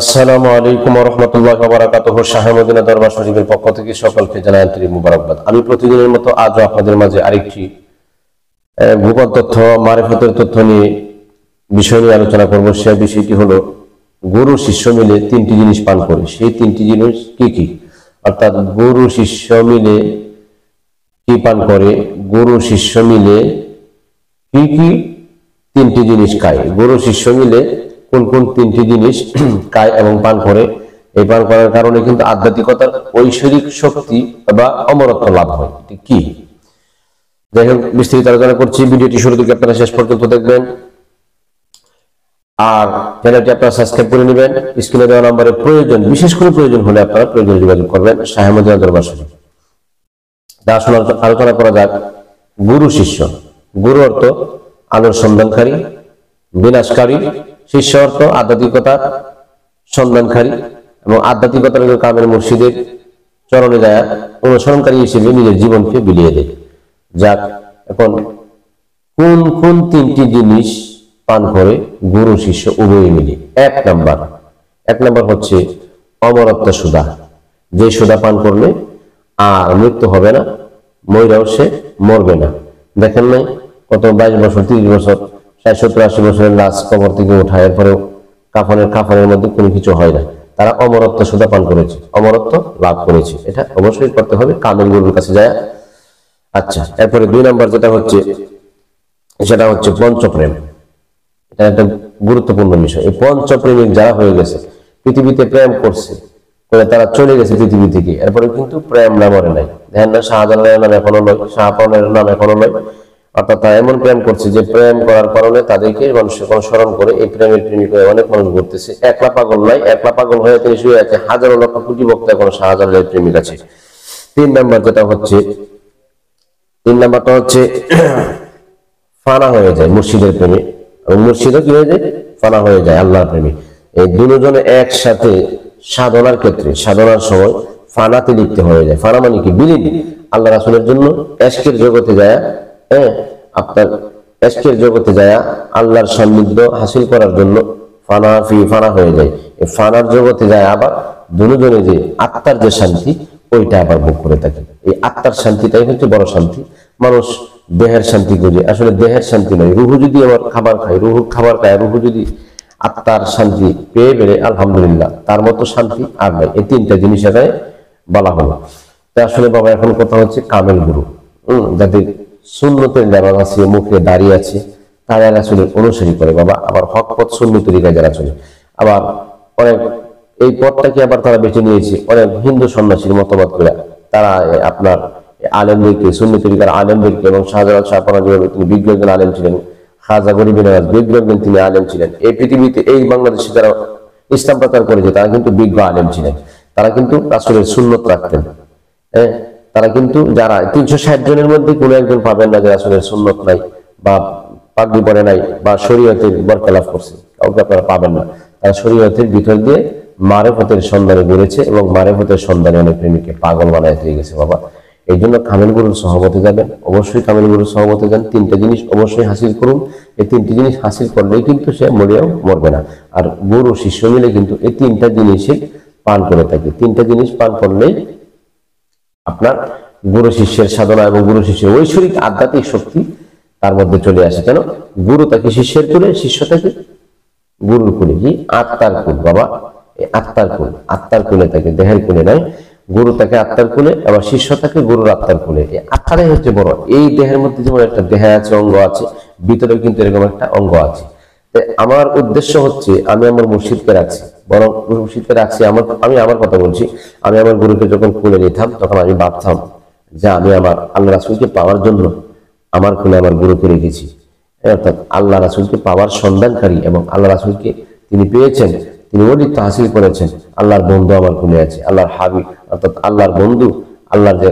আসসালামু আলাইকুম ওয়া রাহমাতুল্লাহি ওয়া বারাকাতুহু। শাহ মদিনা দরবার শরীফের পক্ষ থেকে সকলকে জানাই আন্তরিক মুবারকবাদ। আমি প্রতিদিনের মতো আজও আপনাদের মাঝে আরেকটি গোপন তথ্য, মারিফতের তথ্য নিয়ে বিষয় নিয়ে আলোচনা করব। সেই বিষয়টি হলো গুরু শিষ্য মিলে তিনটি জিনিস পান করে। সেই তিনটি জিনিস কি কি? অর্থাৎ গুরু শিষ্য মিলে কি পান করে, গুরু শিষ্য মিলে কি কি তিনটি জিনিস খায়, গুরু শিষ্য মিলে কোন কোন তিনটি জিনিস খায় এবং পান করে। এই পান করার কারণে কিন্তু আধ্যাত্মিকতার ঐশ্বরিক শক্তি বা অমরত্ব লাভ হয়। এটি কি? যাই হোক, বিস্তারিত আলোচনা করছি। ভিডিওটি শুরু থেকে আপনারা শেষ পর্যন্ত দেখবেন, আর চ্যানেলটি আপনারা সাবস্ক্রাইব করে নেবেন। স্ক্রিনে দেওয়া নম্বরে প্রয়োজন, বিশেষ করে প্রয়োজন হলে আপনারা প্রয়োজন যোগাযোগ করবেন শাহ মদিনা দরবার শরীফ। আসলে আলোচনা করা যাক গুরু শিষ্য। গুরু অর্থ আলোর সন্ধানকারী, বিনাশকারী। শিষ্য অর্থ আধ্যাত্মিকতার সন্ধানকারী এবং আধ্যাত্মিকতার কামের মুর্শিদের চরণে যায় অনুসরণকারী হিসেবে নিজের জীবনকে বিলিয়ে দেয়। যাক, এখন কোন কোন তিনটি জিনিস পান করে গুরু শিষ্য উভয় মিলে? এক নাম্বার হচ্ছে অমরত্ব সুধা। যে সুধা পান করলে আর মৃত্যু হবে না, মইরাও সে মরবে না। দেখেন নাই কত 22 বছর 30 বছর 60 70 80 বছরের লাশ কবর থেকে ওঠায়, এরপরেও কাফনের মধ্যে কোনো কিছু হয় না। তারা অমরত্ব সুধা পান করেছে, অমরত্ব লাভ করেছে। এটা অবশ্যই করতে হবে কামেল গুরুর কাছে যায়। আচ্ছা, এরপরে 2 নাম্বার যেটা হচ্ছে, সেটা হচ্ছে পঞ্চপ্রেম। এটা একটা গুরুত্বপূর্ণ বিষয়। এই পঞ্চপ্রেমিক যারা হয়ে গেছে, পৃথিবীতে প্রেম করছে করে তারা চলে গেছে পৃথিবী থেকে, এরপরে কিন্তু প্রেম না মরে নাই। দেখেন না, শাহজালালের নাম এখনো নয়, শাহপানের নাম এখনো নয়। অর্থাৎ তারা এমন প্রেম করছে যে প্রেম করার কারণে তাদেরকে মানুষের কোনো স্মরণ করে এই প্রেমের প্রেমিক হয়ে অনেক মানুষ ঘুরতেছে। একলা পাগল নাই, একলা পাগল হয়ে তিনি শুয়ে আছে, হাজারো লক্ষ কোটি ভক্ত এখন শাহজালালের প্রেমিক আছে। 3 নাম্বার যেটা হচ্ছে, 3 নাম্বারটা হচ্ছে ফানা হয়ে যায় মুর্শিদের প্রেমে, এবং মুর্শিদও কি হয়ে যায়? ফানা হয়ে যায় আল্লাহর প্রেমে। এই দুজনে একসাথে সাধনার ক্ষেত্রে, সাধনার সময় ফানাতে লিপ্ত হয়ে যায়। ফানা মানে কি? বিলীন। আল্লাহ রাসূলের জন্য এশকের জগতে যায়, আপনার এশকের জগতে যায় আল্লাহর সান্নিধ্য হাসিল করার জন্য ফানা হয়ে যায়। এই ফানার জগতে যায় আবার দুজনে যে আত্মার যে শান্তি, ওইটা আবার ভোগ করে থাকে। এই আত্মার শান্তিটাই হচ্ছে বড় শান্তি। মানুষ দেহের শান্তি খুঁজে, আসলে দেহের শান্তি নয়। রুহু যদি আবার খাবার খায়, রুহু যদি আত্মার শান্তি পেয়ে বেড়ে, আলহামদুলিল্লাহ, তার মতো শান্তি আর নাই। এই 3টা জিনিস এখানে বলা হলো। তা আসলে বাবা, এখন কথা হচ্ছে কামেল গুরু, যাদের সুন্নতের লেবাস আছে, মুখে দাঁড়িয়ে আছে, তারা রাসূলের অনুসারী করে বাবা। আবার হক পথ সুন্নি তরিকায় যারা চলে, আবার অনেক এই পথটাকে আবার তারা বেছে নিয়েছে অনেক হিন্দু সন্ন্যাসীর মতবাদ করে। তারা আপনার আলেমদেরকে, সুন্নি তরিকার আলেমদেরকে, এবং শাহজালাল শাহপানা তিনি বিজ্ঞ একজন আলেম ছিলেন, খাজা গরিব নওয়াজ বিজ্ঞ একজন তিনি আলেম ছিলেন। এই পৃথিবীতে, এই বাংলাদেশে যারা ইসলাম প্রচার করেছে তারা কিন্তু বিজ্ঞ আলেম ছিলেন। তারা কিন্তু রাসূলের সুন্নত রাখতেন। তারা কিন্তু, যারা 360 জনের মধ্যে কোনো একজন পাবেন না যে রাসূলের সুন্নত নাই, বা পাগড়ি পরে নাই, বা শরীয়তের বরখেলাফ করছে, কাউকে আপনারা পাবেন না। তারা শরীয়তের ভিতর দিয়ে মারেফতের সন্ধানে ঘুরেছে, এবং মারেফতের সন্ধানে অনেক প্রেমিককে পাগল বানায় দিয়ে গেছে বাবা। এই জন্য কামেল গুরুর সহবতে যাবেন, অবশ্যই কামেল গুরুর সহবতে যান। 3টা জিনিস অবশ্যই হাসিল করুন। এই 3টি জিনিস হাসিল করলেই কিন্তু সে মরেও মরবে না। আর গুরু শিষ্য মিলে কিন্তু এই 3টা জিনিসই পান করে থাকে। 3টা জিনিস পান করলেই আপনার গুরু শিষ্যের সাধনা এবং গুরু শিষ্যের ঐশ্বরিক আধ্যাত্মিক শক্তি তার মধ্যে চলে আসে। কেন? গুরু তাকে শিষ্যের কুলে, শিষ্য তাকে গুরুর কুলে। কি? আত্মার কুল বাবা। এই আত্মার কুলে থাকে, দেহের কুলে নয়। গুরু তাকে আত্মার কুলে, আবার শিষ্য তাকে গুরুর আত্মার কুলে। এই আত্মাটাই হচ্ছে বড়। এই দেহের মধ্যে যেমন একটা দেহ আছে, অঙ্গ আছে, ভিতরেও কিন্তু এরকম একটা অঙ্গ আছে। আমার উদ্দেশ্য হচ্ছে, আমি আমার মুর্শিদকে রাখছি, বরং মুর্শিদকে রাখছি। আমি আমার কথা বলছি। আমি আমার গুরুকে যখন কুলে নিতাম, তখন আমি ভাবতাম যে আমি আমার আল্লাহ রাসূলকে পাওয়ার জন্য আমার কুলে আমার গুরুকে রেখেছি। অর্থাৎ আল্লাহ রাসূলকে পাওয়ার সন্ধানকারী, এবং আল্লাহ রাসূলকে তিনি পেয়েছেন, তিনি ওলিত্ব হাসিল করেছেন। আল্লাহর বন্ধু আমার কুলে আছে, আল্লাহর হাবিব, অর্থাৎ আল্লাহর বন্ধু, আল্লাহর যে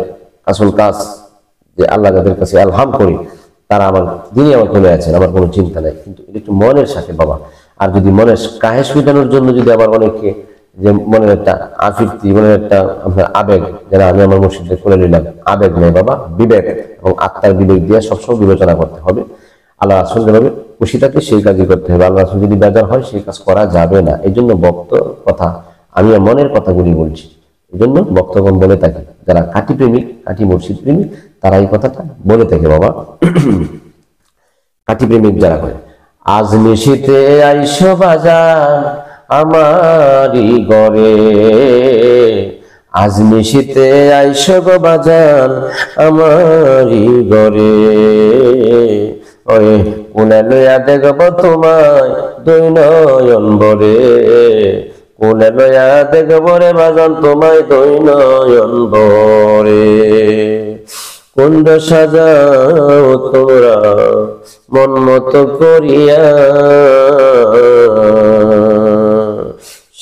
আসল কাজ, যে আল্লাহ যাদের কাছে আলহাম করি, তারা আমার যিনি আমার কুলে আছেন, আমার কোনো চিন্তা নাই। কিন্তু এটা একটু মনের সাথে বাবা। আর যদি মনের কাহেস মেটানোর জন্য যদি আবার অনেকে, যে মনের একটা আফিফতি, মনের একটা আপনার আবেগ, যারা আমি আমার মুর্শিদকে কোলে নিলাম, আবেগ নেই বাবা, বিবেক এবং আত্মার বিবেক দিয়ে সবসময় বিবেচনা করতে হবে। আল্লাহ রাসূল যেভাবে খুশি থাকে সেই কাজই করতে হবে। আল্লাহ রাসূল যদি বেজার হয় সেই কাজ করা যাবে না। এই জন্য বক্ত কথা, আমি মনের কথাগুলি বলছি, এই জন্য বক্তগণ বলে থাকে, যারা খাঁটি প্রেমিক, খাঁটি মুর্শিদ প্রেমিক, তারা এই কথাটা বলে থাকে বাবা। খাঁটি প্রেমিক যারা করে, আজ নিশিতে আইসো বাজার আমারি ঘরে, আজ নিশিতে আইসো গো বাজার আমারি ঘরে, ওরে কোনে লইয়া দেখব তোমায় দুই নয়ন ভরে, কোনে লইয়া দেখব রে বাজান তোমায় দুই নয়ন ভরে। কুঞ্জ সাজাও তোমরা মন মতো করিয়া,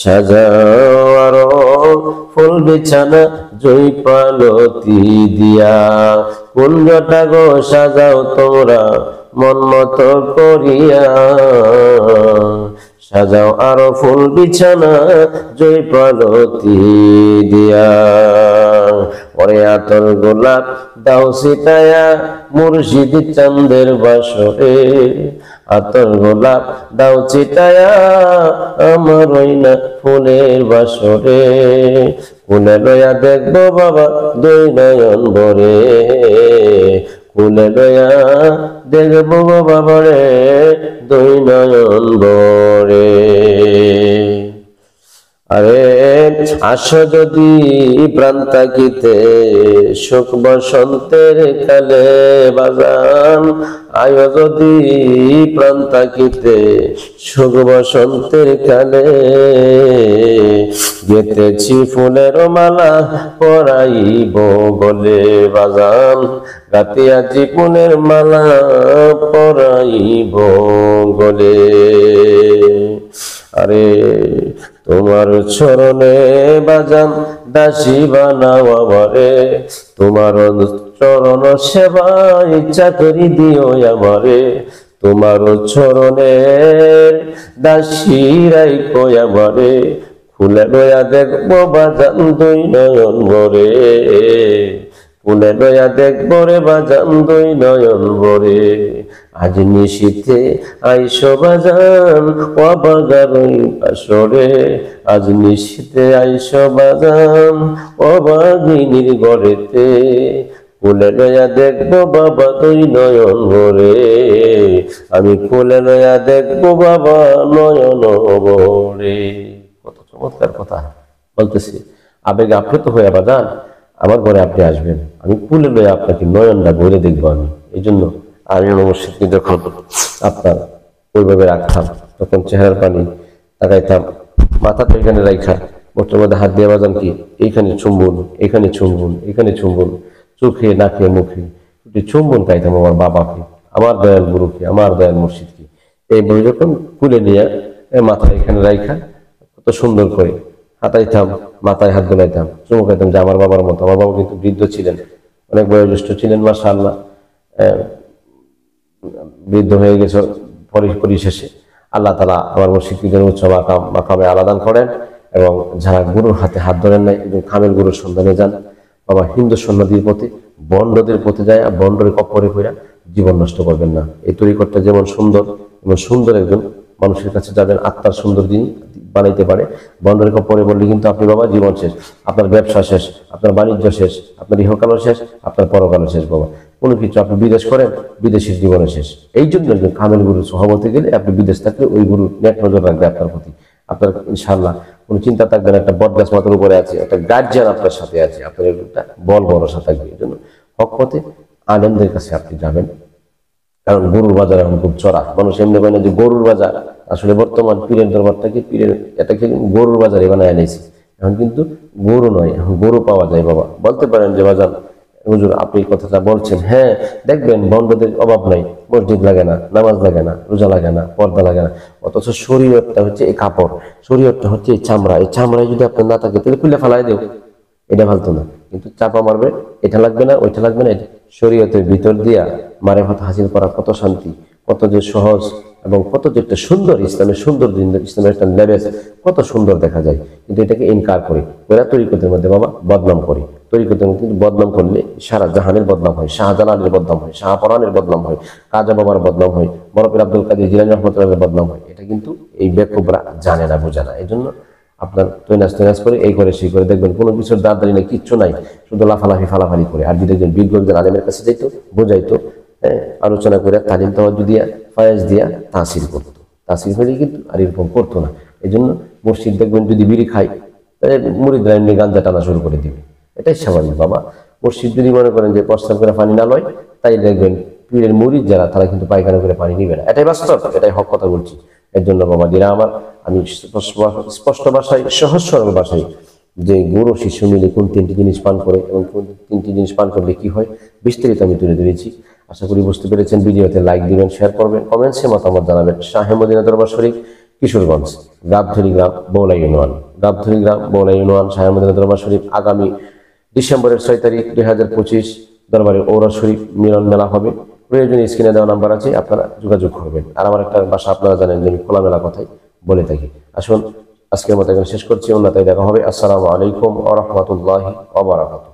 সাজাও আরো ফুল বিছানা জয়পালতি দিয়া, কুঞ্জটা গো সাজাও তোমরা মন মতো করিয়া, সাজাও আরো ফুল বিছানা জয়পালতি দিয়া, ওরে আতর গোলাপ দাও ছিটায়া মুর্শিদ চাঁদের বাসরে, আতর গোলাপ দাও ছিটায়া আমার ওইনা ফুলের বাসরে, কোলে লইয়া দেখবো বাবা দুই নয়ন ভরে, কোলে লইয়া দেখবো বাবা রে দুই নয়ন ভরে। আরে আসো যদি প্রাণ থাকিতে সুখ বসন্তের কালে বাজান, আয়ো যদি প্রাণ থাকিতে সুখ বসন্তের কালে, গেতেছি ফুলের মালা পরাইব গলে বাজান, রাতে আজি ফুলের মালা পরাইব গলে। আরে তোমার চরণে বাজান দাসী বানাও আমারে, তোমার চরণ সেবায় চাকরি দিও আমারে, তোমার চরণে দাসী রাইকো আমারে, খুলে লইয়া দেখবো বাজান দুই নয়ন ভরে, খুলে লইয়া দেখবো রে বাজান দুই নয়ন ভরে। আজ নিশীথে আইসো বাজান অবাগার ওই আসরে, আজ নিশীথে আইসো বাজান অবাগিনীর ঘরেতে, কোলে লইয়া দেখবো বাবা দুই নয়ন ভরে, আমি কোলে লইয়া দেখবো বাবা নয়ন ভরে। কত চমৎকার কথা বলতেছি, আবেগে আপ্লুত হয়ে বাজান আমার ঘরে আপনি আসবেন, আমি কোলে লইয়া আপনাকে নয়নটা ভরে দেখবো। আমি এই জন্য আমি মুর্শিদকে যখন আপনার ওইভাবে রাখতাম তখন চেহারার পানি তাকাইতাম, মাথাটা এখানে রাইখা মোটের মধ্যে হাত দিয়ে বাজান কি এইখানে চুম্বন, এখানে চুম্বন, এখানে চুম্বন, চোখে নাকে মুখে চুম্বন খাইতাম আমার বাবাকে, আমার দয়াল গুরুকে, আমার দয়াল মুর্শিদকে। এই বই যখন খুলে নিয়ে মাথা এখানে রাইখা কত সুন্দর করে হাতাইতাম, মাথায় হাত বোলাইতাম, চুমু খাইতাম যে আমার বাবার মতো। আমার বাবা কিন্তু বৃদ্ধ ছিলেন, অনেক বয়োজ্যেষ্ঠ ছিলেন মাশাআল্লাহ, বৃদ্ধ হয়ে গেছে। পরিশেষে আল্লাহ তাআলা আমার মুর্শিদকে উচ্চ মাকামে আলাদান করেন, এবং যারা গুরুর হাতে হাত ধরেন নাই এবং খামের গুরুর সন্ধানে যান বাবা, হিন্দু সন্ন্যাসীর পথে বন্ডদের পথে যায়, বন্ডরে কপরে কইরা জীবন নষ্ট করবেন না। এই তরিকতটা যেমন সুন্দর, এবং সুন্দর একজন মানুষের কাছে যাবেন আত্মার সুন্দর দিন বানাইতে পারে, বন্ডরে কপরে বললে কিন্তু আপনি বাবা জীবন শেষ, আপনার ব্যবসা শেষ, আপনার বাণিজ্য শেষ, আপনার ইহকালও শেষ, আপনার পরকালও শেষ বাবা। কোনো কিছু আপনি বিদেশ করেন, বিদেশের জীবনে শেষ। এই জন্য একজন কামেল গুরু সহবতে গেলে আপনি বিদেশ থাকলে ওই গুরু নেক নজর রাখবে আপনার প্রতি, আপনার ইনশাআল্লাহ কোনো চিন্তা থাকবে না। একটা বট গাছ মাথার উপরে আছে, একটা গার্জিয়ান আপনার সাথে আছে, আপনার একটা বল ভরসা থাকবে। এই জন্য হক পথে আলেমদের কাছে আপনি যাবেন, কারণ গরুর বাজার এখন খুব চড়া। মানুষ এমনি হয় না যে গরুর বাজার, আসলে বর্তমান পীরের দরবারটাকে পীরের এটাকে গরুর বাজারে বানায় এনেছে। এখন কিন্তু গরু নয়, এখন গরু পাওয়া যায় বাবা। বলতে পারেন যে বাজার হুজুর আপনি কথাটা বলছেন, হ্যাঁ দেখবেন বন্ডদের অভাব নাই, মসজিদ লাগে না, নামাজ লাগে না, রোজা লাগে না, পর্দা লাগে না, অথচ শরীয়তটা হচ্ছে এই কাপড়, শরীয়তটা হচ্ছে এই চামড়া। এই চামড়ায় যদি আপনার না থাকে তাহলে খুলে ফেলাই দেও, এটা ফালতো না। কিন্তু চাপা মারবে, এটা লাগবে না, ওইটা লাগবে না, শরীয়তের ভিতর দিয়া মারেফাত হাসিল করা কত শান্তি, কত যে সহজ এবং কত যে একটা সুন্দর ইসলামের সুন্দর দিন, ইসলামের একটা লেবেস কত সুন্দর দেখা যায়, কিন্তু এটাকে ইনকার করি। ওরা তরিকতের মধ্যে বাবা বদনাম করি, তরিকতের মধ্যে কিন্তু বদনাম করলে সারা জাহানের বদনাম হয়, শাহজালালের বদনাম হয়, শাহপরানের বদনাম হয়, কাজা বাবার বদনাম হয়, বরফের আব্দুল কাদের জিলানী রহমতুল্লাহের বদনাম হয়। এটা কিন্তু এই বেকুবরা জানে না, বোঝে না। এই জন্য আপনার তৈনাস করে এই করে সেই করে দেখবেন কোনো কিছুর দাঁড়ানি নেই, কিচ্ছু নাই, শুধু লাফালাফি ফালাফালি করে। আর যদি একজন বিজ্ঞ একজন আলেমের কাছে যাইতো, বোঝাইতো, আলোচনা করে তালিম তাওয়াজ্জুহ দিয়া ফায়েজ দিয়া তাসির করতো, তাসির হলেই কিন্তু আর এরকম করতো না। এই জন্য মসজিদ দেখবেন যদি বিড়ি খায়, মুরিদরা এমনি গাঞ্জা টানা শুরু করে দিবে, এটাই স্বাভাবিক বাবা। মসজিদ যদি মনে করেন যে প্রস্তাব করে পানি না লয়, তাই দেখবেন পীরের মুরিদ যারা তারা কিন্তু পায়খানা করে পানি নিবে না। এটাই বাস্তব, এটাই হক কথা বলছি। এর জন্য বাবা যেটা আমার আমি স্পষ্ট ভাষায় সহজ সরল ভাষায় যে গুরু শিষ্য মিলে কোন তিনটি জিনিস পান করে এবং কোন তিনটি জিনিস পান করলে কি হয় বিস্তারিত আমি তুলে ধরেছি। আশা করি বুঝতে পেরেছেন। ভিডিওতে লাইক দিবেন, শেয়ার করবেন, কমেন্টসে মতামত জানাবেন। শাহে মদিনা দরবার শরীফ, কিশোরগঞ্জ, গাবধনী গ্রাম, বৌলা ইউনিয়ন, গাবধনী গ্রাম, বৌলা ইউনিয়ন, শাহে মদিনা দরবার শরীফ। আগামী ডিসেম্বরের 6 তারিখ 2025 দরবারে ঔরা শরীফ মিলন মেলা হবে। প্রয়োজনীয় স্ক্রিনে দেওয়া নাম্বার আছে, আপনারা যোগাযোগ করবেন। আর আমার একটা বাসা আপনারা জানেন যে আমি খোলামেলা কথাই বলে থাকি। আসুন আজকের মতো এখানে শেষ করছি, অন্যথায় দেখা হবে। আসসালামু আলাইকুম ওয়া রাহমাতুল্লাহি ওয়া বারাকাতুহু।